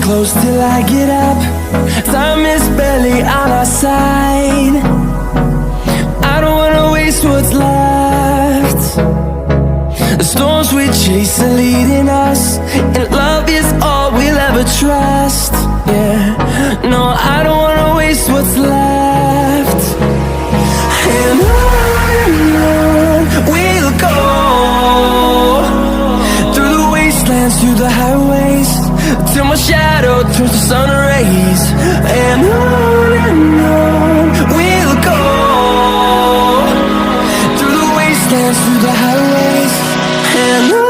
close till I get up. Time is barely on our side. I don't wanna waste what's left. The storms we chase are leading us, and love is all we'll ever trust. Yeah, no, I don't wanna waste what's left. And on we'll go, through the wastelands, through the highways, till my shadow turns to sun rays. And on we'll go, through the wastelands, through the highways, and on.